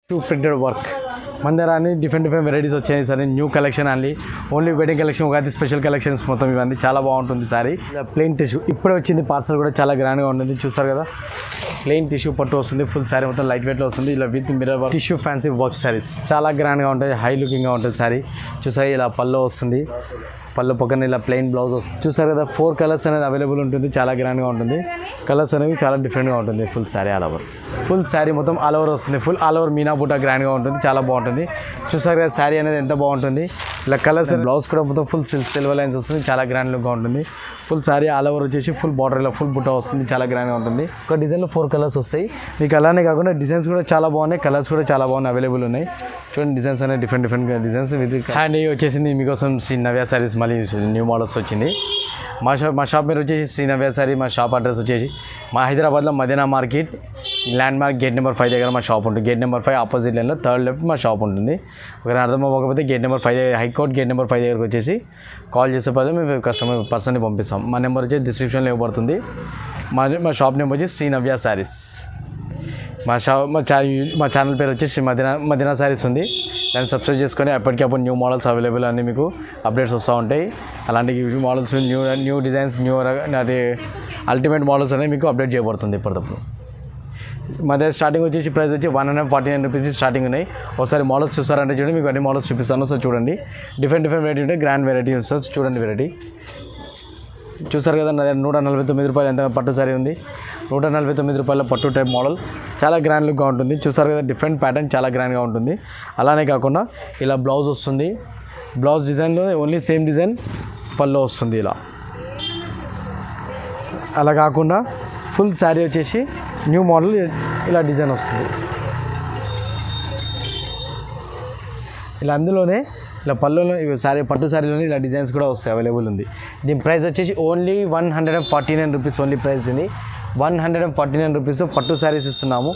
Printed work మన దగ్గర అన్ని డిఫరెంట్ వెరైటీస్ వచ్చాయి సార్. న్యూ కలెక్షన్ అన్ని only wedding collection, Ugadi special collections మొత్తం ఇవన్నీ చాలా బాగుంటుంది సారీ. ప్లెయిన్ టిష్యూ ఇప్పుడే వచ్చింది, పార్సల్ కూడా చాలా గ్రాండ్గా ఉంటుంది. చూసారు కదా, ప్లెయిన్ టిష్యూ పట్టు వస్తుంది, ఫుల్ సారీ మొత్తం లైట్ వెయిట్లో వస్తుంది. ఇలా with mirror work tissue fancy work saris చాలా గ్రాండ్గా ఉంటుంది, హై లుకింగ్గా ఉంటుంది సారీ. చూసారు ఇలా పళ్ళు వస్తుంది, పళ్ళు పక్కన ఇలా ప్లెయిన్ బ్లౌజ్ వస్తుంది. చూసారు కదా 4 కలర్స్ అనేది అవైలబుల్ ఉంటుంది, చాలా గ్రాండ్గా ఉంటుంది. కలర్స్ అనేవి చాలా డిఫరెంట్గా ఉంటుంది. Full sari all over, full sari మొత్తం ఆల్ ఓవర్ వస్తుంది. ఫుల్ ఆల్ ఓవర్ మీనా బూటా గ్రాండ్గా ఉంటుంది, చాలా బాగుంటుంది. చూసారు కదా శారీ అనేది ఎంత బాగుంటుంది. ఇలా కలర్స్ బ్లౌజ్ కూడా మొత్తం ఫుల్ సిల్వర్ లైన్స్ వస్తుంది, చాలా గ్రాండ్ లుక్గా ఉంటుంది. ఫుల్ శారీ ఆల్ ఓవర్ వచ్చేసి ఫుల్ బార్డర్ ఇలా ఫుల్ బుట్ట వస్తుంది, చాలా గ్రాండ్గా ఉంటుంది. ఒక డిజైన్లో 4 కలర్స్ వస్తాయి మీకు. అలానే కాకుండా డిజైన్స్ కూడా చాలా బాగున్నాయి, కలర్స్ కూడా చాలా బాగున్నాయి, అవైలబుల్ ఉన్నాయి. చూడండి డిజైన్స్ అనేవి డిఫరెంట్ డిజైన్స్ విత్ హ్యాండ్ వచ్చేసింది మీకోసం. శ్రీ నవ్య శారీస్ మళ్ళీ న్యూ మోడల్స్ వచ్చింది. మా షాప్ పేరు వచ్చేసి శ్రీ నవ్య శారీ. మా షాప్ అడ్రస్ వచ్చేసి మా హైదరాబాద్లో Madina market landmark gate number 5 దగ్గర మా షాప్ ఉంటుంది. గేట్ నెంబర్ 5 ఆపోజిట్ లైన్లో 3rd లెఫ్ట్ మా షాప్ ఉంటుంది. ఒకవేళ అర్థం అవ్వకపోతే gate number 5 high court gate number 5 దగ్గరకు వచ్చేసి కాల్ చేసే పదే మేము కస్టమర్ పర్సన్ని పంపిస్తాం. మా నెంబర్ వచ్చేసి డిస్క్రిప్షన్లో ఇవ్వబడుతుంది. మా షాప్ నెంబర్ వచ్చి శ్రీ నవ్య శారీస్. మా ఛానల్ పేరు వచ్చేసి మదీనా శారీస్ ఉంది. దాన్ని సబ్స్క్రైబ్ చేసుకొని ఎప్పటికప్పుడు న్యూ మోడల్స్ అవైలబుల్ అన్నీ మీకు అప్డేట్స్ వస్తూ ఉంటాయి. అలాంటి models new designs ultimate models అనేవి మీకు అప్డేట్ చేయబడుతుంది ఇప్పటికప్పుడు. మా దగ్గర స్టార్టింగ్ వచ్చేసి ప్రైస్ వచ్చి 149 రూపీస్ స్టార్టింగ్ ఉన్నాయి. ఒకసారి మోడల్స్ చూసారంటే చూడండి, మీకు అన్ని మోడల్స్ చూపిస్తాను. సో చూడండి డిఫరెంట్ వెరైటీ ఉంటాయి, గ్రాండ్ వెరైటీ ఉంటుంది. చూడండి వెరైటీ చూసారు కదా, నా దగ్గర 149 రూపాయలు ఎంత పట్టు సారీ ఉంది. 149 రూపాయల పట్టు టైప్ మోడల్ చాలా గ్రాండ్ లుక్గా ఉంటుంది. చూసారు కదా డిఫరెంట్ ప్యాటర్న్ చాలా గ్రాండ్గా ఉంటుంది. అలానే కాకుండా ఇలా బ్లౌజ్ వస్తుంది, బ్లౌజ్ డిజైన్లో ఓన్లీ సేమ్ డిజైన్ పళ్ళు వస్తుంది. అలా కాకుండా ఫుల్ శారీ వచ్చేసి న్యూ మోడల్ ఇలా డిజైన్ వస్తుంది. ఇలా అందులోనే ఇలా పళ్ళులో శారీ పట్టు శారీలోనే ఇలా డిజైన్స్ కూడా వస్తాయి, అవైలబుల్ ఉంది. దీని ప్రైస్ వచ్చేసి ఓన్లీ 149 రూపీస్ ఓన్లీ ప్రైస్ ఇది. 149 రూపీస్తో పట్టు శారీస్ ఇస్తున్నాము.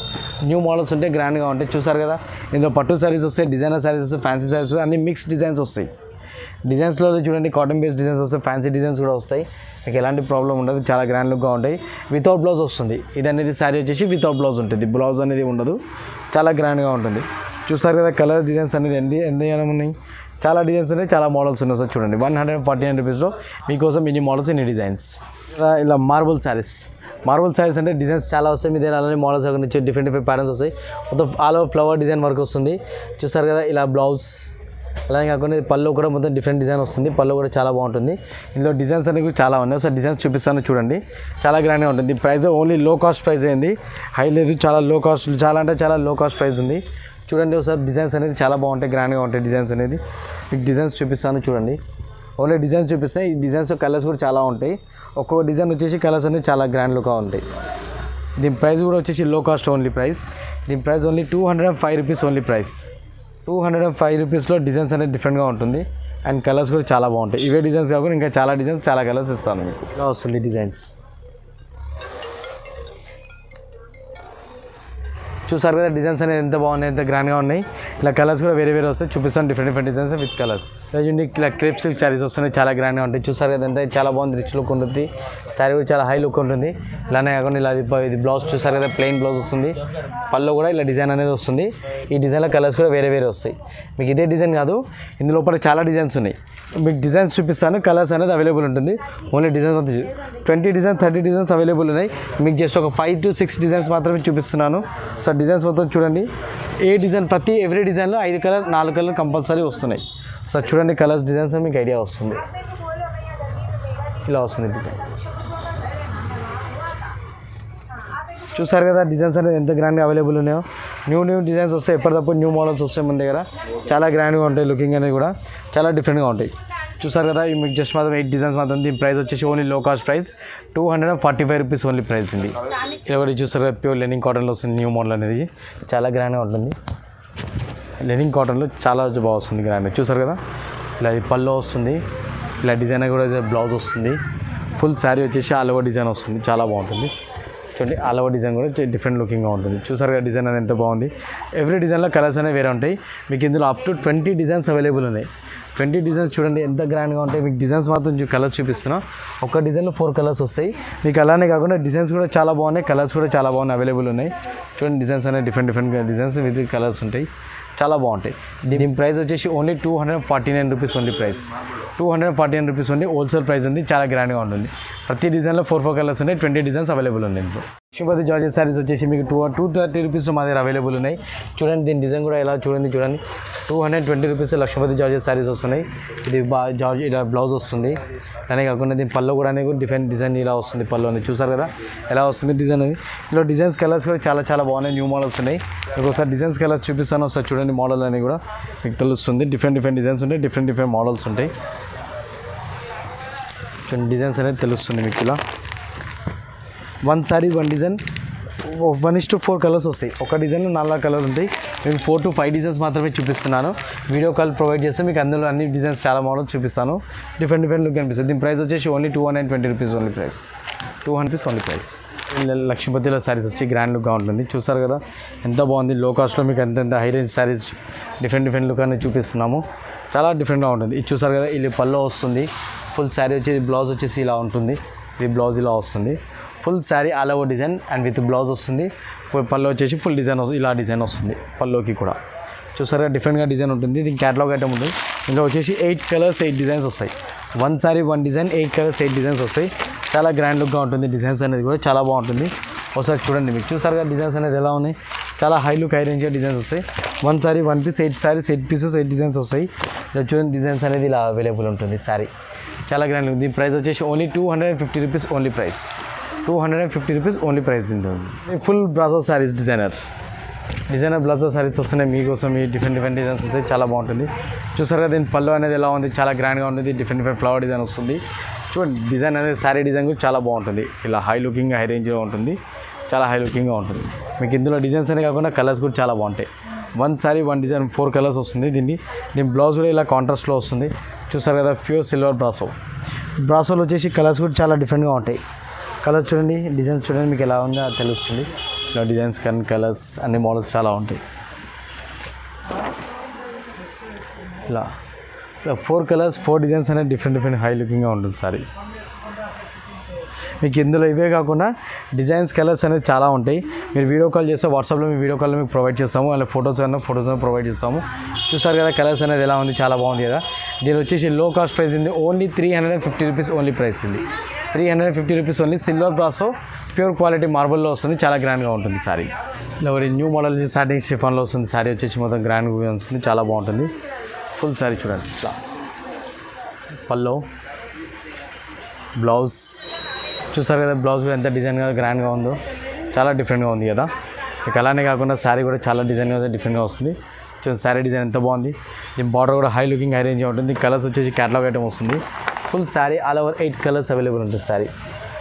న్యూ మోడల్స్ ఉంటే గ్రాండ్గా ఉంటాయి. చూసారు కదా, ఇందులో పట్టు శారీస్ వస్తాయి, డిజైనర్ శారీస్ వస్తాయి, ఫ్యాన్సీ శారీస్ వస్తాయి, అన్ని మిక్స్ డిజైన్స్ వస్తాయి. డిజైన్స్లో చూడండి కాటన్ బేస్డ్ డిజైన్స్ వస్తాయి, ఫ్యాన్సీ డిజైన్స్ కూడా వస్తాయి. మీకు ఎలాంటి ప్రాబ్లం ఉండదు, చాలా గ్రాండ్ లుక్గా ఉంటాయి. వితౌట్ బ్లౌజ్ వస్తుంది. ఇది అనేది శారీ వచ్చేసి వితౌట్ బ్లౌజ్ ఉంటుంది, బ్లౌజ్ అనేది ఉండదు, చాలా గ్రాండ్గా ఉంటుంది. చూసారు కదా కలర్ డిజైన్స్ అనేది ఎంత ఉన్నాయి, చాలా డిజైన్స్ ఉన్నాయి, చాలా మోడల్స్ ఉన్నాయి. సార్ చూడండి 149 రూపీస్లో మీకోసం ఇన్ని మోడల్స్ ఇన్ని డిజైన్స్. ఇలా మార్బుల్ శారీస్ అంటే డిజైన్స్ చాలా వస్తాయి. మీ దగ్గర అలానే మోడల్స్ నుంచి డిఫరెంట్ ప్యాటర్న్స్ వస్తాయి. మొత్తం all over flower design work వస్తుంది. చూసారు కదా ఇలా బ్లౌజ్. అలాగే కాకుండా పళ్ళు కూడా మొత్తం డిఫరెంట్ డిజైన్ వస్తుంది, పళ్ళు కూడా చాలా బాగుంటుంది. ఇందులో డిజైన్స్ అనేవి చాలా ఉన్నాయి. సార్ డిజైన్స్ చూపిస్తాను చూడండి, చాలా గ్రాండ్గా ఉంటుంది. ప్రైస్ ఓన్లీ లో కాస్ట్ ప్రైస్ అయింది, హై లేదు, చాలా లో కాస్ట్, చాలా అంటే చాలా లో కాస్ట్ ప్రైస్ ఉంది. చూడండి ఒకసారి డిజైన్స్ అనేది చాలా బాగుంటాయి, గ్రాండ్గా ఉంటాయి. డిజైన్స్ అనేది మీకు డిజైన్స్ చూపిస్తాను చూడండి. ఓన్లీ డిజైన్స్ చూపిస్తాయి. ఈ డిజైన్స్ కలర్స్ కూడా చాలా ఉంటాయి. ఒక్కొక్క డిజైన్ వచ్చేసి కలర్స్ అనేది చాలా గ్రాండ్ లుక్గా ఉంటాయి. దీని ప్రైస్ కూడా వచ్చేసి లో కాస్ట్ ఓన్లీ ప్రైస్. దీని price only 205 rupees only price. 205 రూపీస్లో డిజైన్స్ అనేది డిఫరెంట్గా ఉంటుంది అండ్ కలర్స్ కూడా చాలా బాగుంటాయి. ఇవే డిజైన్స్ కాకుండా ఇంకా చాలా డిజైన్స్, చాలా కలర్స్ ఇస్తాను మీకు. ఇలా వస్తుంది డిజైన్స్. చూసారు కదా డిజైన్స్ అనేది ఎంత బాగున్నాయి, ఎంత గ్రాండ్గా ఉన్నాయి. ఇలా కలర్స్ కూడా వేరే వస్తాయి, చూపిస్తాను different designs with colours. Unique ఇలా క్రేప్ సిల్క్ శారీస్ వస్తున్నాయి, చాలా గ్రాండ్గా ఉంటాయి. చూసారు కదా అంటే చాలా బాగుంది, రిచ్ లుక్ ఉంటుంది. శారీ కూడా చాలా హై లుక్ ఉంటుంది. ఇలానే కాకుండా ఇలా ఇది బ్లౌజ్ చూసారు కదా, ప్లెయిన్ బ్లౌజ్ వస్తుంది. పళ్ళు కూడా ఇలా డిజైన్ అనేది వస్తుంది. ఈ డిజైన్లో కలర్స్ కూడా వేరే వస్తాయి. మీకు ఇదే డిజైన్ కాదు, ఇందులో చాలా డిజైన్స్ ఉన్నాయి. మీకు డిజైన్స్ చూపిస్తాను, కలర్స్ అనేది అవైలబుల్ ఉంటుంది. Only designs 20 designs 30 designs available ఉన్నాయి. మీకు జస్ట్ ఒక 5 to 6 డిజైన్స్ మాత్రమే చూపిస్తున్నాను. సో డిజైన్స్ మొత్తం చూడండి. ఎవ్రీ డిజైన్లో 5 కలర్ 4 కలర్ కంపల్సరీ వస్తున్నాయి. సో చూడండి కలర్స్ డిజైన్స్ మీకు ఐడియా వస్తుంది. ఇలా వస్తుంది డిజైన్. చూసారు కదా డిజైన్స్ అనేది ఎంత గ్రాండ్గా అవైలబుల్ ఉన్నాయో. న్యూ డిజైన్స్ వస్తాయి, ఎప్పటికప్పుడు న్యూ మోడల్స్ వస్తాయి మన దగ్గర. చాలా గ్రాండ్గా ఉంటాయి, లుకింగ్ అనేది కూడా చాలా డిఫరెంట్గా ఉంటాయి. చూసారు కదా మీకు జస్ట్ మాత్రం 8 డిజైన్స్ మాత్రం. దీని ప్రైస్ వచ్చేసి ఓన్లీ లో cost price 245 rupees only price ఉంది. ఇలా ఒకటి చూసారు కదా ప్యూర్ లెనిన్ కాటన్లో వస్తుంది న్యూ మోడల్ అనేది, చాలా గ్రాండ్గా ఉంటుంది. లెనిన్ కాటన్లో చాలా బాగా వస్తుంది గ్రాండ్. చూసారు కదా ఇలా పళ్ళు వస్తుంది, ఇలా డిజైన్ కూడా బ్లౌజ్ వస్తుంది. ఫుల్ శారీ వచ్చేసి ఆల్ ఓవర్ డిజైన్ వస్తుంది, చాలా బాగుంటుంది. చూడండి ఆల్ ఓవర్ డిజైన్ కూడా డిఫరెంట్ లుకింగ్గా ఉంటుంది. చూసారు కదా డిజైన్ అనేది ఎంత బాగుంది. ఎవ్రీ డిజైన్లో కలర్స్ అనేవి వేరే ఉంటాయి. మీకు ఇందులో అప్ టు 20 డిజైన్స్ అవైలబుల్ ఉన్నాయి. 20 డిజైన్స్ చూడండి ఎంత గ్రాండ్గా ఉంటాయి. మీకు డిజైన్స్ మాత్రం కలర్స్ చూపిస్తున్నా. ఒక డిజైన్లో 4 కలర్స్ వస్తాయి మీకు. అలానే కాకుండా డిజైన్స్ కూడా చాలా బాగున్నాయి, కలర్స్ కూడా చాలా బాగున్నాయి, అవైలబుల్ ఉన్నాయి. చూడండి డిజైన్స్ అనేవి డిఫరెంట్ డిజైన్స్ విత్ కలర్స్ ఉంటాయి, చాలా బాగుంటాయి. దీని ప్రైస్ వచ్చేసి only 249 rupees only price. 249 rupees only wholesale price ఉంది. చాలా గ్రాండ్గా ఉంటుంది. ప్రతి డిజైన్లో 4 కలర్స్ ఉన్నాయి. 20 డిజైన్స్ అవైలబుల్ ఉంది ఇంట్లో. లక్ష్మీపతి జార్జెట్ శారీస్ వచ్చేసి మీకు 230 రూపీస్లో మా దగ్గర అవైలబుల్ ఉన్నాయి. చూడండి దీని డిజైన్ కూడా ఎలా చూడండి 220 రూపీస్ లక్ష్మీపతి జార్జెట్ శారీస్ వస్తున్నాయి. ఇది జార్జ్ ఇలా బ్లౌజ్ వస్తుంది. దానే కాకుండా దీని పళ్ళు కూడా డిఫరెంట్ డిజైన్ ఇలా వస్తుంది. పళ్ళు అనేది చూసారు కదా ఎలా వస్తుంది డిజైన్ అది. ఇలా డిజైన్స్ కలర్స్ కూడా చాలా బాగున్నాయి. న్యూ మోడల్స్ ఉన్నాయి. మీకు ఒకసారి డిజైన్స్ కలర్స్ చూపిస్తాను. ఒకసారి చూడండి మోడల్ అనేది కూడా మీకు తెలుస్తుంది. డిఫరెంట్ డిజైన్స్ ఉంటాయి, డిఫరెంట్ మోడల్స్ ఉంటాయి. చూడండి డిజైన్స్ అనేది తెలుస్తుంది మీకు. ఇలా 1 సారీ 1 డిజైన్ 1:4 కలర్స్ వస్తాయి. ఒక డిజైన్లో 4 కలర్స్ ఉంటాయి. మీకు 4 to 5 డిజైన్స్ మాత్రమే చూపిస్తున్నాను. వీడియో కాల్ ప్రొవైడ్ చేస్తే మీకు అందులో అన్ని డిజైన్స్ చాలా మోడల్స్ చూపిస్తాను. డిఫరెంట్ లుక్ కనిపిస్తుంది. దీని ప్రైస్ వచ్చేసి only 220 rupees only price. 200 rupees only price. లక్ష్మీపతిలో శారీస్ వచ్చి గ్రాండ్ లుక్గా ఉంటుంది. చూసారు కదా ఎంత బాగుంది. లో కాస్ట్లో మీకు ఎంత high range saris different look అనేది చూపిస్తున్నాము. చాలా డిఫరెంట్గా ఉంటుంది. ఇది చూసారు కదా ఇది పల్లో వస్తుంది. ఫుల్ శారీ వచ్చేసి బ్లౌజ్ వచ్చేసి ఇలా ఉంటుంది. ఇది బ్లౌజ్ ఇలా వస్తుంది. Full sari all over design and with blouse వస్తుంది. పళ్ళు వచ్చేసి ఫుల్ డిజైన్ ఇలా డిజైన్ వస్తుంది. పల్లోకి కూడా చూసారా డిఫరెంట్గా డిజైన్ ఉంటుంది. దీనికి క్యాటలాగ్ ఐటమ్ ఉంటుంది. ఇంకా వచ్చేసి 8 కలర్స్ 8 డిజైన్స్ వస్తాయి. 1 సారీ 1 డిజైన్ 8 కలర్స్ 8 డిజైన్స్ వస్తాయి. చాలా గ్రాండ్ లుక్గా ఉంటుంది. డిజైన్స్ అనేది కూడా చాలా బాగుంటుంది. ఒకసారి చూడండి మీకు చూసారు కదా డిజైన్స్ అనేది ఎలా ఉన్నాయి. చాలా హై లుక్ హై రేంజ్గా డిజైన్స్ వస్తాయి. 1 sari 1 piece 8 saris 8 pieces 8 designs వస్తాయి. ఇలా చూడండి డిజైన్స్ అనేది ఇలా అవైలబుల్ ఉంటుంది. సారీ చాలా గ్రాండ్ లుక్. దీని ప్రైస్ వచ్చేసి only 250 rupees only price. 250 rupees only price ఉంటుంది. Full brasso saris designer brasso saris వస్తున్నాయి మీకోసం. ఈ డిఫరెంట్ డిజైన్స్ వస్తాయి. చాలా బాగుంటుంది. చూసారు కదా దీని పళ్ళు అనేది ఎలా ఉంది. చాలా గ్రాండ్గా ఉంటుంది. డిఫరెంట్ ఫ్లవర్ డిజైన్ వస్తుంది. చూడండి డిజైన్ అనేది శారీ డిజైన్ కూడా చాలా బాగుంటుంది. ఇలా హై లుకింగ్ హై రేంజ్లో ఉంటుంది. చాలా హై లుకింగ్గా ఉంటుంది. మీకు ఇందులో డిజైన్స్ అనే కాకుండా కలర్స్ కూడా చాలా బాగుంటాయి. 1 సారీ 1 డిజైన్ 4 కలర్స్ వస్తుంది. దీని బ్లౌజ్ కూడా ఇలా కాంట్రాస్ట్లో వస్తుంది. చూసారు కదా ప్యూర్ సిల్వర్ బ్రాసోలో వచ్చేసి కలర్స్ కూడా చాలా డిఫరెంట్గా ఉంటాయి. కలర్స్ చూడండి డిజైన్స్ చూడండి మీకు ఎలా ఉందో అది తెలుస్తుంది. ఇలా డిజైన్స్ కానీ కలర్స్ అన్ని మోడల్స్ చాలా ఉంటాయి. ఇలా 4 కలర్స్ 4 డిజైన్స్ అనేది డిఫరెంట్ హై లుకింగ్గా ఉంటుంది సారీ. మీకు ఇందులో ఇవే కాకుండా డిజైన్స్ కలర్స్ అనేది చాలా ఉంటాయి. మీరు వీడియో కాల్ చేస్తే వాట్సాప్లో మీ వీడియో కాల్లో మీకు ప్రొవైడ్ చేస్తాము. అలా ఫొటోస్ ప్రొవైడ్ చేస్తాము. చూసారు కదా కలర్స్ అనేది ఎలా ఉంది. చాలా బాగుంది కదా. దీని వచ్చేసి లో కాస్ట్ ప్రైస్ ఉంది. ఓన్లీ 350 రూపీస్ ఓన్లీ ప్రైస్ ఉంది. 350 rupees only. Silver brasso pure quality మార్బల్లో వస్తుంది. చాలా గ్రాండ్గా ఉంటుంది సారీ. ఇలా న్యూ మోడల్ సాటిన్ షిఫాన్లో వస్తుంది. సారీ వచ్చేసి మొత్తం గ్రాండ్గా వస్తుంది. చాలా బాగుంటుంది. ఫుల్ సారీ చూడండి. ఇట్లా పల్లో బ్లౌజ్ చూసారు కదా. బ్లౌజ్ కూడా ఎంత డిజైన్గా గ్రాండ్గా ఉందో. చాలా డిఫరెంట్గా ఉంది కదా. ఇక అలానే కాకుండా శారీ కూడా చాలా డిజైన్గా డిఫరెంట్గా వస్తుంది. చూడండి శారీ డిజైన్ ఎంత బాగుంది. దీని బార్డర్ కూడా హై లుకింగ్ హై రేంజ్గా ఉంటుంది. కలర్స్ వచ్చేసి క్యాటలాగ్ ఐటమ్ వస్తుంది. Full sari all over 8 colours available ఉంటుంది శారీ.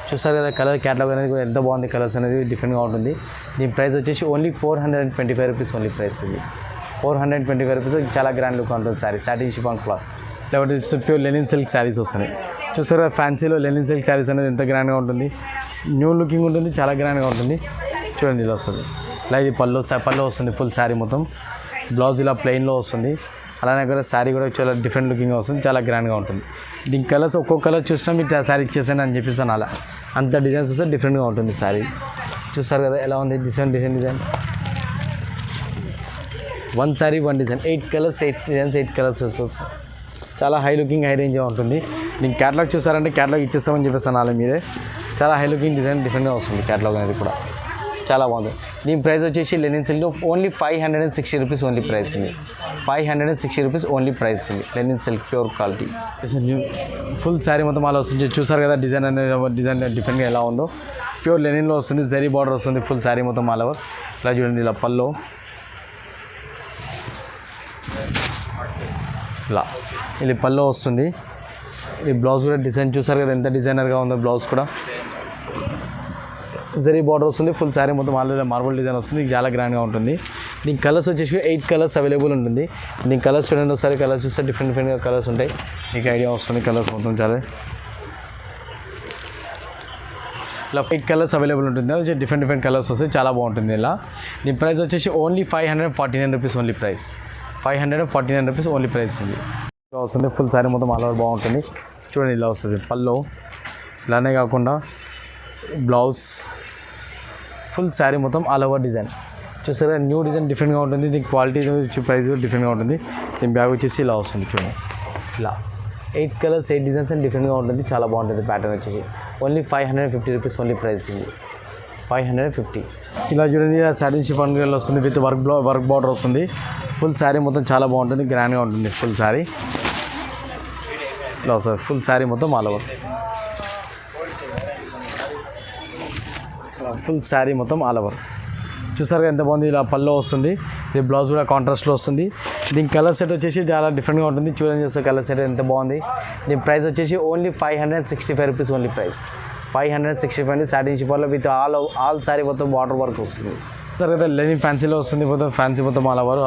చూసారు కదా కలర్ క్యాటలాగ్ అనేది కూడా ఎంత బాగుంది. కలర్స్ అనేది డిఫరెంట్గా ఉంటుంది. దీని ప్రైస్ వచ్చేసి ఓన్లీ 425 రూపీస్ ఓన్లీ ప్రైస్ ఇది. 425 రూపీస్. చాలా గ్రాండ్ లుక్ ఉంటుంది శారీ. సాటిన్ షిఫాన్ క్లాత్ లేకపోతే ప్యూర్ లెనిన్ సిల్క్ శారీస్ వస్తున్నాయి. చూసారు కదా ఫ్యాన్సీలో లెనిన్ సిల్క్ శారీస్ అనేది ఎంత గ్రాండ్గా ఉంటుంది. న్యూ లుకింగ్ ఉంటుంది. చాలా గ్రాండ్గా ఉంటుంది. చూడండి ఇలా వస్తుంది. ఇలా ఇది పళ్ళు వస్తుంది. ఫుల్ శారీ మొత్తం బ్లౌజ్ ఇలా ప్లెయిన్లో వస్తుంది. అలానే కూడా శారీ కూడా చాలా డిఫరెంట్ లుకింగ్గా వస్తుంది. చాలా గ్రాండ్గా ఉంటుంది. దీని కలర్స్ ఒక్కొక్క కలర్ చూసినా మీకు శారీ ఇచ్చేసాను అని చెప్పేసాను. అలా అంత డిజైన్స్ వస్తే డిఫరెంట్గా ఉంటుంది శారీ. చూసారు కదా ఎలా ఉంది design 1 sari 1 design 8 colours 8 designs 8 colours వస్తుంది. చాలా హై లుకింగ్ హై రేంజ్గా ఉంటుంది. దీనికి క్యాటలాగ్ చూసారంటే క్యాటలాగ్ ఇచ్చేస్తామని చెప్పేస్తాను. అలా మీరే చాలా హై లుకింగ్ డిజైన్ డిఫరెంట్గా వస్తుంది. క్యాటలాగ్ అనేది కూడా చాలా బాగుంది. దీని ప్రైస్ వచ్చేసి Lenin silk only 560 rupees only price ఉంది. 560 రూపీస్ ఓన్లీ ప్రైస్ ఉంది. Lenin silk pure quality full sari మొత్తం అలా వస్తుంది. చూసారు కదా డిజైన్ అనేది డిజైన్ డిఫరెంట్గా ఎలా ఉందో. ప్యూర్ లెనిన్లో వస్తుంది. జరీ బార్డర్ వస్తుంది. ఫుల్ శారీ మొత్తం ఆల్ ఓవర్ ఇలా చూడండి. ఇలా పల్లో ఇలా ఇది పల్లో వస్తుంది. ఇది బ్లౌజ్ కూడా డిజైన్ చూసారు కదా ఎంత డిజైనర్గా ఉందో. బ్లౌజ్ కూడా జరీ బార్డర్ వస్తుంది. ఫుల్ శారీ మొత్తం ఆల్రెడీ మార్బల్ డిజైన్ వస్తుంది. చాలా గ్రాండ్గా ఉంటుంది. దీని కలర్స్ వచ్చేసి 8 కలర్స్ అవైలబుల్ ఉంటుంది. దీని కలర్స్ చూడండి ఒకసారి. కలర్స్ చూస్తే డిఫరెంట్గా కలర్స్ ఉంటాయి. మీకు ఐడియా వస్తుంది కలర్స్ మొత్తం చాలా. ఇలా 8 కలర్స్ అవైలబుల్ ఉంటుంది. అది డిఫరెంట్ కలర్స్ వస్తాయి, చాలా బాగుంటుంది. ఇలా దీని ప్రైస్ వచ్చేసి only 549 rupees only price. 549 rupees only price ఇది వస్తుంది. ఫుల్ శారీ మొత్తం ఆల్ ఓవర్ బాగుంటుంది. చూడండి ఇలా వస్తుంది పల్లో. ఇలానే కాకుండా బ్లౌజ్ ఫుల్ శారీ మొత్తం ఆల్ ఓవర్ డిజైన్ చూసారా. న్యూ డిజైన్ డిఫరెంట్గా ఉంటుంది. దీని క్వాలిటీ ప్రైస్ కూడా డిఫరెంట్గా ఉంటుంది. దీని బ్యాగ్ వచ్చేసి ఇలా వస్తుంది చూడండి. ఇలా 8 కలర్స్ 8 డిజైన్స్ అండ్ డిఫరెంట్గా ఉంటుంది, చాలా బాగుంటుంది. ప్యాటర్న్ వచ్చేసి ఓన్లీ 550 రూపీస్ ఓన్లీ ప్రైస్ ఇది. 550. ఇలా చూడండి సాటిన్ షిఫాన్ వస్తుంది విత్ వర్క్ బార్డర్ వస్తుంది. ఫుల్ శారీ మొత్తం చాలా బాగుంటుంది, గ్రాండ్గా ఉంటుంది. ఫుల్ శారీ ఇలా వస్తుంది. ఫుల్ శారీ మొత్తం ఆల్ ఓవర్. ఫుల్ శారీ మొత్తం ఆల్ ఓవర్ చూసారుగా ఎంత బాగుంది. ఇలా పల్లో వస్తుంది. ఇది బ్లౌజ్ కూడా కాంట్రాస్ట్లో వస్తుంది. దీని కలర్ సెట్ వచ్చేసి చాలా డిఫరెంట్గా ఉంటుంది. చూడండి చేస్తే కలర్ సెట్ ఎంత బాగుంది. దీని ప్రైస్ వచ్చేసి only 565 rupees only price. 565 satin షిఫాన్లో విత్ ఆల్ శారీ మొత్తం వాటర్ వర్క్ వస్తుంది. చూసారు కదా లెనిన్ ఫ్యాన్సీలో వస్తుంది. మొత్తం ఫ్యాన్సీ మొత్తం ఆల్ ఓవర్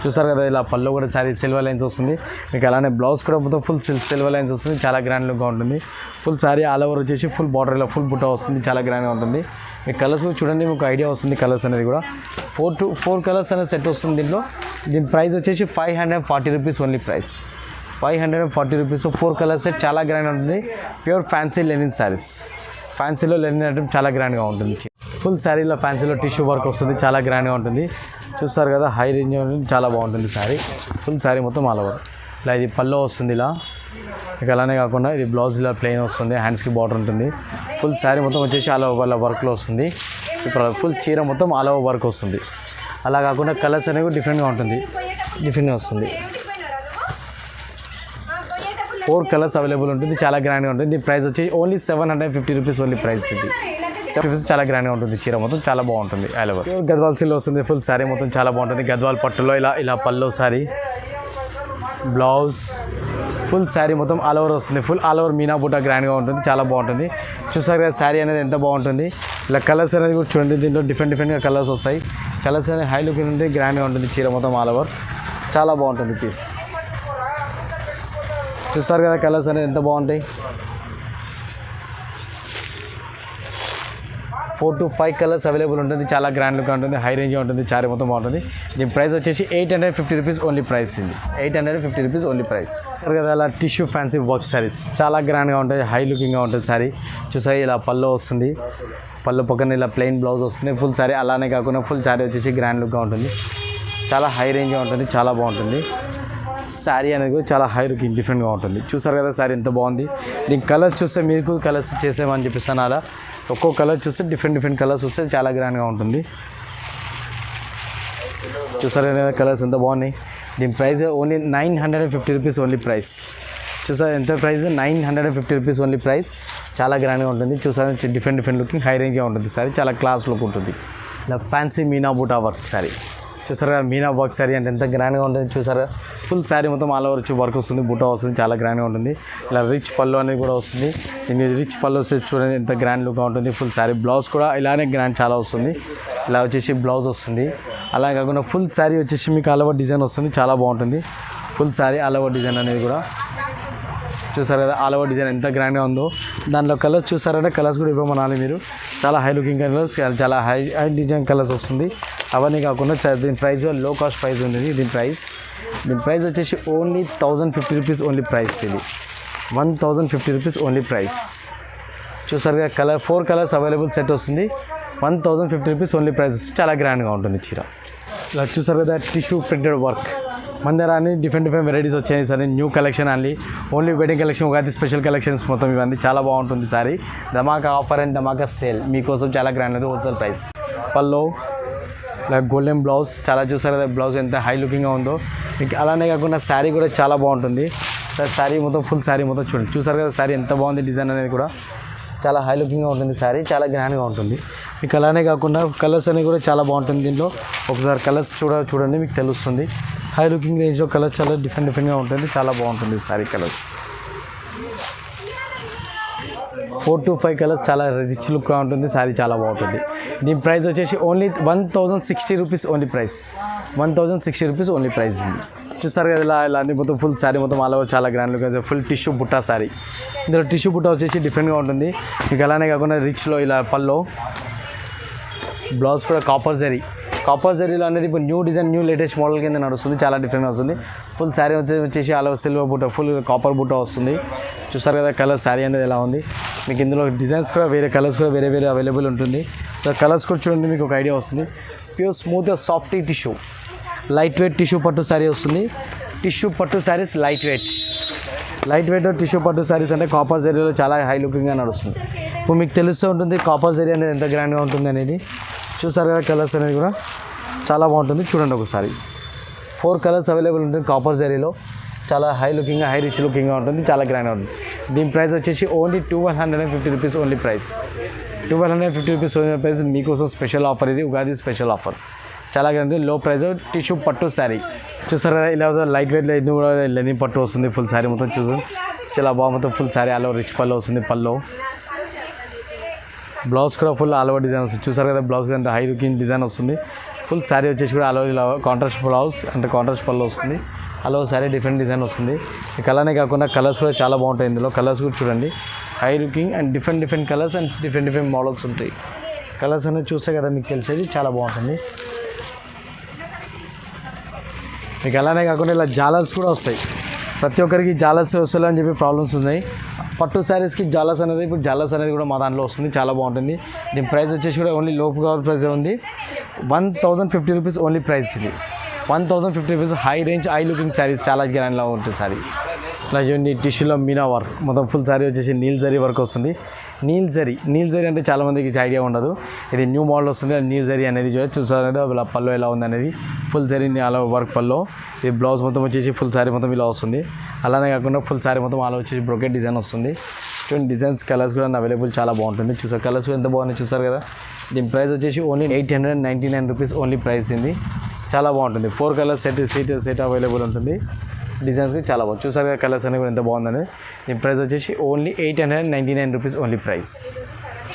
చూసారు కదా. ఇలా పల్లో కూడా శారీ సిల్వర్ లైన్స్ వస్తుంది మీకు. అలానే బ్లౌజ్ కూడా మొత్తం ఫుల్ సిల్వర్ లైన్స్ వస్తుంది, చాలా గ్రాండ్ లుక్గా ఉంటుంది. ఫుల్ శారీ ఆల్ ఓవర్ వచ్చేసి ఫుల్ బార్డర్ ఇలా ఫుల్ బుట్ట వస్తుంది, చాలా గ్రాండ్గా ఉంటుంది. మీకు కలర్స్ చూడండి, మీకు ఐడియా వస్తుంది కలర్స్ అనేది కూడా. 4 కలర్స్ అనేది సెట్ వస్తుంది దీంట్లో. దీని ప్రైస్ వచ్చేసి 540 rupees only price. 540 rupees 4 colours set, చాలా గ్రాండ్ ఉంటుంది. Pure fancy linen saris. ఫ్యాన్సీలో లెనిన్ ఐటమ్ చాలా గ్రాండ్గా ఉంటుంది. ఫుల్ శారీలో ఫ్యాన్సీలో టిష్యూ వర్క్ వస్తుంది, చాలా గ్రాండ్గా ఉంటుంది. చూస్తారు కదా హై రేంజ్ ఉంటుంది, చాలా బాగుంటుంది శారీ. ఫుల్ శారీ మొత్తం ఆల్ ఓవర్. ఇలా ఇది పల్లో వస్తుంది ఇలా. ఇక అలానే కాకుండా ఇది బ్లౌజ్ ఇలా ప్లెయిన్ వస్తుంది, హ్యాండ్స్కి బార్డర్ ఉంటుంది. ఫుల్ శారీ మొత్తం వచ్చేసి ఆల్ ఓవర్ వర్క్లో వస్తుంది. ఇప్పుడు ఫుల్ చీర మొత్తం ఆల్ ఓవర్ వర్క్ వస్తుంది. అలా కాకుండా కలర్స్ అనేవి డిఫరెంట్గా ఉంటుంది, డిఫరెంట్గా వస్తుంది. 4 కలర్స్ అవైలబుల్ ఉంటుంది, చాలా గ్రాండ్గా ఉంటుంది. దీని ప్రైస్ వచ్చి ఓన్లీ 750 రూపీస్ ఓన్లీ ప్రైస్ ఇది. 7 రూపీస్ చాలా గ్రాండ్గా ఉంటుంది. చీర మొత్తం చాలా బాగుంటుంది. ఆల్ ఓవర్ గద్వాల్ సిల్ వస్తుంది. ఫుల్ శారీ మొత్తం చాలా బాగుంటుంది. గద్వాల్ పట్టులో ఇలా పల్లో శారీ, బ్లౌజ్ ఫుల్ శారీ మొత్తం ఆల్ ఓవర్ వస్తుంది. ఫుల్ ఆల్ ఓవర్ మీనా బూటా గ్రాండ్గా ఉంటుంది, చాలా బాగుంటుంది. చూసారు కదా శారీ అనేది ఎంత బాగుంటుంది. ఇలా కలర్స్ అనేది కూడా చూడండి, దీంట్లో డిఫరెంట్గా కలర్స్ వస్తాయి. కలర్స్ అనేది హై లుక్ ఉంటుంది, గ్రాండ్గా ఉంటుంది. చీర మొత్తం ఆల్ ఓవర్ చాలా బాగుంటుంది పీస్. చూసారు కదా కలర్స్ అనేది ఎంత బాగుంటాయి. 4 to 5 కలర్స్ అవైలబుల్ ఉంటుంది, చాలా గ్రాండ్ లుక్ ఉంటుంది, హై రేంజ్ ఉంటుంది. చారీ మొత్తం బాగుంటుంది. దీని ప్రైస్ వచ్చేసి 850 రూపీస్ ఓన్లీ ప్రైస్ ఇది. 850 రూపీస్ ఓన్లీ ప్రైస్. కదా అలా టిష్యూ ఫ్యాన్సీ వర్క్ శారీస్ చాలా గ్రాండ్గా ఉంటుంది, హై లుకింగ్గా ఉంటుంది శారీ. చూసాయి ఇలా పల్లో వస్తుంది, పళ్ళు పక్కన ఇలా ప్లెయిన్ బ్లౌజ్ వస్తుంది. ఫుల్ శారీ అలానే కాకుండా ఫుల్ శారీ వచ్చేసి గ్రాండ్ లుక్గా ఉంటుంది, చాలా హై రేంజ్గా ఉంటుంది, చాలా బాగుంటుంది. శారీ అనేది కూడా చాలా హై లుకింగ్ డిఫరెంట్గా ఉంటుంది. చూసారు కదా శారీ ఎంత బాగుంది. దీని కలర్స్ చూస్తే మీకు కలర్స్ చేసామని చెప్పిస్తాను. అలా ఒక్కో కలర్ చూస్తే డిఫరెంట్ కలర్స్ వస్తే చాలా గ్రాండ్గా ఉంటుంది. చూసారు కదా కలర్స్ ఎంత బాగున్నాయి. దీని price only 950 rupees only price. చూసారు ఎంత ప్రైస్ 950 రూపీస్ ఓన్లీ ప్రైస్. చాలా గ్రాండ్గా ఉంటుంది. చూసారు డిఫరెంట్ లుకింగ్ హై రేంజ్గా ఉంటుంది శారీ, చాలా క్లాస్ లుక్ ఉంటుంది. ఇలా ఫ్యాన్సీ మీనా బూటా వర్క్ శారీ చూసారా. మీనా వర్క్ శారీ అంటే ఎంత గ్రాండ్గా ఉంటుంది చూసారా. ఫుల్ శారీ మొత్తం ఆల్ ఓవర్ వచ్చి వర్క్ వస్తుంది, బుట్ట వస్తుంది, చాలా గ్రాండ్గా ఉంటుంది. ఇలా రిచ్ పళ్ళు అనేది కూడా వస్తుంది. దీన్ని రిచ్ పళ్ళు వచ్చేసి చూడండి ఎంత గ్రాండ్ లుక్గా ఉంటుంది. ఫుల్ శారీ బ్లౌజ్ కూడా ఇలానే గ్రాండ్ చాలా వస్తుంది. ఇలా వచ్చేసి బ్లౌజ్ వస్తుంది. అలా కాకుండా ఫుల్ శారీ వచ్చేసి మీకు ఆల్ ఓవర్ డిజైన్ వస్తుంది, చాలా బాగుంటుంది. Full sari all over design అనేది కూడా చూసారు కదా. ఆల్ ఓవర్ డిజైన్ ఎంత గ్రాండ్గా ఉందో. దాంట్లో కలర్స్ చూసారంటే కలర్స్ కూడా ఇవ్వమనాలి మీరు. చాలా హై లుకింగ్ కలర్స్, చాలా హై డిజైన్ కలర్స్ వస్తుంది. అవన్నీ కాకుండా దీని ప్రైస్ లో కాస్ట్ ప్రైస్ ఉంది. దీని ప్రైస్ వచ్చేసి ఓన్లీ 1050 రూపీస్ ఓన్లీ ప్రైస్ ఇది. 1050 రూపీస్ ఓన్లీ ప్రైస్. చూసారుగా కలర్ 4 కలర్స్ అవైలబుల్ సెట్ వస్తుంది. 1050 రూపీస్ ఓన్లీ ప్రైస్. చాలా గ్రాండ్గా ఉంటుంది చీర. ఇలా చూసారు కదా టిష్యూ ప్రింటెడ్ వర్క్ మన దగ్గర అన్ని డిఫరెంట్ వెరైటీస్ వచ్చాయి సార్. న్యూ కలెక్షన్ అన్ని only wedding collection, Ugadi special collections మొత్తం ఇవన్నీ చాలా బాగుంటుంది sorry. Dhamaka offer and Dhamaka sale మీకోసం చాలా గ్రాండ్ ఉంది, హోల్సేల్ ప్రైస్. పల్లో లైక్ గోల్డెన్ బ్లౌజ్ చాలా చూసారు కదా. బ్లౌజ్ ఎంత హై లుకింగ్గా ఉందో మీకు. అలానే కాకుండా శారీ కూడా చాలా బాగుంటుంది. శారీ మొత్తం ఫుల్ శారీ మొత్తం చూడండి. చూసారు కదా శారీ ఎంత బాగుంది. డిజైన్ అనేది కూడా చాలా హై లుకింగ్గా ఉంటుంది. శారీ చాలా గ్రాండ్గా ఉంటుంది మీకు. అలానే కాకుండా కలర్స్ అనేవి కూడా చాలా బాగుంటుంది దీంట్లో. ఒకసారి కలర్స్ చూడండి మీకు తెలుస్తుంది. హై లుకింగ్ రేంజ్లో కలర్స్ చాలా డిఫరెంట్గా ఉంటుంది, చాలా బాగుంటుంది శారీ కలర్స్. 4 to 5 కలర్స్ చాలా రిచ్ లుక్గా ఉంటుంది. శారీ చాలా బాగుంటుంది. దీని ప్రైస్ వచ్చేసి only 1060 rupees only price. 1060 rupees only price ఉంది. చూస్తారు కదా ఇలా అన్ని మొత్తం ఫుల్ శారీ మొత్తం ఆల్ ఓవర్ చాలా గ్రాండ్ లుక్ ఫుల్ టిష్యూ బుట్టా శారీ. ఇందులో టిష్యూ బుట్ట వచ్చేసి డిఫరెంట్గా ఉంటుంది మీకు. అలానే కాకుండా రిచ్లో ఇలా పల్లో బ్లౌజ్ కూడా కాపర్ జరీలో అనేది ఇప్పుడు new design new latest model కింద నడుస్తుంది. చాలా డిఫరెంట్గా వస్తుంది. ఫుల్ శారీ వచ్చేసి ఆల్ ఓవర్ సిల్వర్ బుట్ట ఫుల్ కాపర్ బుట్ట వస్తుంది. చూస్తారు కదా కలర్ శారీ అనేది ఎలా ఉంది మీకు. ఇందులో డిజైన్స్ కూడా వేరే కలర్స్ కూడా వేరే అవైలబుల్ ఉంటుంది. సో కలర్స్ కూడా చూడండి మీకు ఒక ఐడియా వస్తుంది. Pure smooth softy tissue light weight tissue పట్టు శారీ వస్తుంది. టిష్యూ పట్టు శారీస్ లైట్ వెయిట్ టిష్యూ పట్టు శారీస్ అంటే కాపర్ జరీలో చాలా హై లుకింగ్గా నడుస్తుంది. ఇప్పుడు మీకు తెలుస్తూ ఉంటుంది కాపర్ జరీ అనేది ఎంత గ్రాండ్గా ఉంటుంది అనేది. చూసారు కదా కలర్స్ అనేది కూడా చాలా బాగుంటుంది. చూడండి ఒకసారి 4 కలర్స్ అవైలబుల్ ఉంటుంది కాపర్ జరీలో. చాలా హై లుకింగ్గా హై రిచ్ లుకింగ్గా ఉంటుంది. చాలా గ్రాండ్గా ఉంటుంది. దీని ప్రైస్ వచ్చేసి only 1250 rupees only price. 1250 rupees only price మీకోసం స్పెషల్ ఆఫర్. ఇది ఉగాది స్పెషల్ ఆఫర్. చాలా గ్రాండ్ లో ప్రైస్ టిష్యూ పట్టు శారీ. చూసారు కదా ఇలా లైట్ వెయిట్లో ఇది కూడా లెనిన్ పట్టు వస్తుంది. ఫుల్ శారీ మొత్తం చూసాం చాలా బాగా మొత్తం full sari all over rich పళ్ళు వస్తుంది. పళ్ళు బ్లౌజ్ కూడా ఫుల్ ఆల్ ఓవర్ డిజైన్ వస్తుంది. చూసారు కదా బ్లౌజ్ కూడా అంత హై లుకింగ్ డిజైన్ వస్తుంది. ఫుల్ శారీ వచ్చేసి కూడా ఆల్ ఓవర్ ఇలా కాంట్రాస్ట్ బ్లౌజ్ అంటే కాంట్రాస్ట్ పళ్ళు వస్తుంది. All over sari different design వస్తుంది. ఇక అలానే కాకుండా కలర్స్ కూడా చాలా బాగుంటాయి. ఇందులో కలర్స్ కూడా చూడండి high looking and different colours and different models ఉంటాయి. కలర్స్ అనేది చూస్తే కదా మీకు తెలిసేది చాలా బాగుంటుంది. మీకు అలానే కాకుండా ఇలా జాలర్స్ కూడా వస్తాయి. ప్రతి ఒక్కరికి జాలర్స్ వస్తాయి అని చెప్పి ప్రాబ్లమ్స్ ఉన్నాయి. పట్టు శారీస్కి జాలర్స్ అనేది కూడా మా దాంట్లో వస్తుంది. చాలా బాగుంటుంది. దీని ప్రైస్ వచ్చేసి కూడా ఓన్లీ లో ప్రైస్ ఉంది. 1050 రూపీస్ ఓన్లీ ప్రైస్. ఇది 1050 rupees high range high looking saris చాలా గ్రాండ్లా ఉంటుంది శారీ. ఇలా చూడండి టిష్యూలో మీనా వర్క్ మొత్తం ఫుల్ శారీ వచ్చేసి నీల్ జరీ వర్క్ వస్తుంది. నీల్ జరీ అంటే చాలామందికి ఐడియా ఉండదు. ఇది న్యూ మోడల్ వస్తుంది. నీల్ జరీ అనేది చూసారు కదా పళ్ళు ఎలా ఉంది అనేది. ఫుల్ జరీ అలా వర్క్ పళ్ళు. ఇది బ్లౌజ్ మొత్తం వచ్చేసి ఫుల్ శారీ మొత్తం ఇలా వస్తుంది. అలానే కాకుండా ఫుల్ శారీ మొత్తం అలా వచ్చేసి బ్రోకెట్ డిజైన్ వస్తుంది. చూడండి డిజైన్స్ కలర్స్ కూడా అవైలబుల్ చాలా బాగుంటుంది. చూసారు కలర్స్ ఎంత బాగున్నాయి చూసారు కదా. దీని ప్రైస్ వచ్చేసి ఓన్లీ 899 రూపీస్ ఓన్లీ ప్రైస్ ఇది. చాలా బాగుంటుంది. 4 కలర్స్ సెట్ అవైలబుల్ ఉంటుంది. డిజైన్స్ చాలా బాగుంది. చూసారు కదా కలర్స్ అనేవి కూడా ఎంత బాగుందని. దీని ప్రైస్ వచ్చేసి ఓన్లీ 899 రూపీస్ ఓన్లీ ప్రైస్.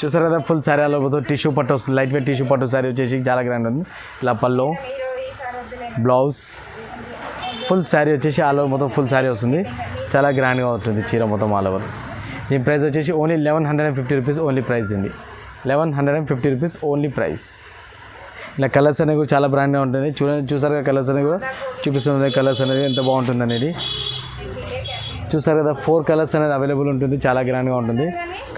చూసారు కదా ఫుల్ శారీ అలా పోతుంది. టిష్యూ పట్టు వస్తుంది. లైట్ వెయిట్ టిష్యూ పట్టు శారీ వచ్చేసి చాలా గ్రాండ్ ఉంది. ఇలా పళ్ళు బ్లౌజ్ ఫుల్ శారీ వచ్చేసి ఆల్ ఓవర్ మొత్తం ఫుల్ శారీ వస్తుంది. చాలా గ్రాండ్గా ఉంటుంది చీర మొత్తం ఆల్ ఓవర్. దీని ప్రైస్ వచ్చేసి ఓన్లీ 1150 రూపీస్ ఓన్లీ ప్రైస్ ఇది. 1150 రూపీస్ ఓన్లీ ప్రైస్. ఇలా కలర్స్ అనేవి కూడా చాలా బ్రాండ్గా ఉంటుంది. చూసారు కదా కలర్స్ అనేవి కూడా చూపిస్తుంది. కలర్స్ అనేది ఎంత బాగుంటుంది అనేది చూసారు కదా. 4 కలర్స్ అనేది అవైలబుల్ ఉంటుంది. చాలా గ్రాండ్గా ఉంటుంది.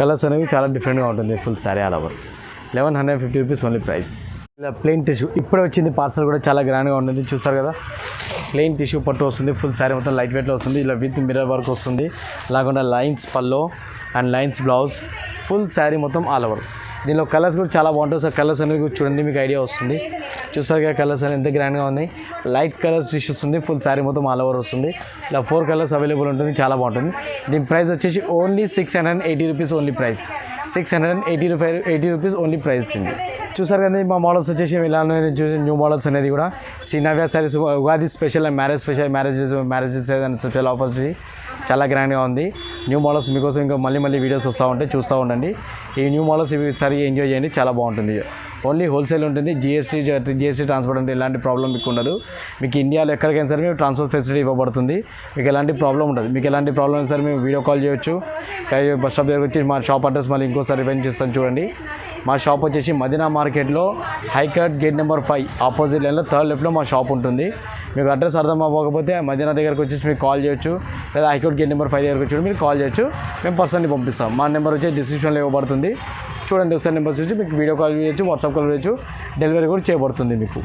కలర్స్ అనేవి చాలా డిఫరెంట్గా ఉంటుంది. Full sari all over 1150 rupees only price. ఇలా ప్లెయిన్ టిష్యూ ఇప్పుడే వచ్చింది పార్సల్ కూడా చాలా గ్రాండ్గా ఉంటుంది. చూసారు కదా ప్లెయిన్ టిష్యూ పట్టు వస్తుంది. ఫుల్ శారీ మొత్తం లైట్ వెయిట్లో వస్తుంది. ఇలా విత్ మిర్రర్ వర్క్ వస్తుంది. అలాగే lines pallu and lines blouse full sari మొత్తం ఆల్ ఓవర్. దీనిలో కలర్స్ కూడా చాలా బాగుంటుంది. సార్ కలర్స్ అనేది కూడా చూడండి మీకు ఐడియా వస్తుంది. చూసారు కదా కలర్స్ అనేది ఎంత గ్రాండ్గా ఉన్నాయి. లైట్ కలర్స్ టిష్యూ వస్తుంది. ఫుల్ శారీ మొత్తం ఆల్ ఓవర్ వస్తుంది. ఇలా 4 కలర్స్ అవైలబుల్ ఉంటుంది. చాలా బాగుంటుంది. దీని ప్రైస్ వచ్చేసి only 680 rupees only price. 680 rupees only price ఉంది. చూసారు కదా మా మోడల్స్ వచ్చేసి ఇలా చూసి న్యూ మోడల్స్ అనేది కూడా Navya saris Ugadi special and marriages special offers చాలా గ్రాండ్గా ఉంది. న్యూ మోడల్స్ మీకోసం ఇంకా మళ్ళీ వీడియోస్ వస్తూ ఉంటాయి. చూస్తూ ఉండండి. ఈ న్యూ మోడల్స్ ఇవి సరిగా ఎంజాయ్ చేయండి. చాలా బాగుంటుంది. ఓన్లీ హోల్సేల్ ఉంటుంది. జిఎస్టీ ట్రాన్స్పోర్ట్ అంటే ఎలాంటి ప్రాబ్లం మీకు ఉండదు. మీకు ఇండియాలో ఎక్కడికైనా సరే మీకు ట్రాన్స్పోర్ట్ ఫెసిలిటీ ఇవ్వబడుతుంది. మీకు ఎలాంటి ప్రాబ్లం ఉండదు. మీకు ఎలాంటి ప్రాబ్లం అయినా సరే మేము వీడియో కాల్ చేయొచ్చు. బస్ స్టాప్ దగ్గర వచ్చి మా షాప్ అడ్రస్ మళ్ళీ ఇంకోసారి రివైండ్ చేస్తాను చూడండి. మా షాప్ వచ్చేసి మదీనా మార్కెట్లో హైకట్ గేట్ నెంబర్ 5 ఆపోజిట్ లైన్లో 3rd లెఫ్ట్లో మా షాప్ ఉంటుంది. మీకు అడ్రస్ అర్థం అవ్వకపోతే మదీనా దగ్గరకు వచ్చేసి మీకు కాల్ చేయొచ్చు. లేదా హైకోర్ట్ గేట్ నెంబర్ 5 దగ్గరకు వచ్చి మీరు కాల్ చేయొచ్చు. మేము పర్సన్ని పంపిస్తాం. మా నెంబర్ వచ్చి డిస్క్రిప్షన్లో ఇవ్వబడుతుంది. చూడండి ఒకసారి నెంబర్స్ వచ్చి మీకు వీడియో కాల్ చేయొచ్చు, వాట్సాప్ కాల్ చేయొచ్చు. డెలివరీ కూడా చేయబడుతుంది మీకు.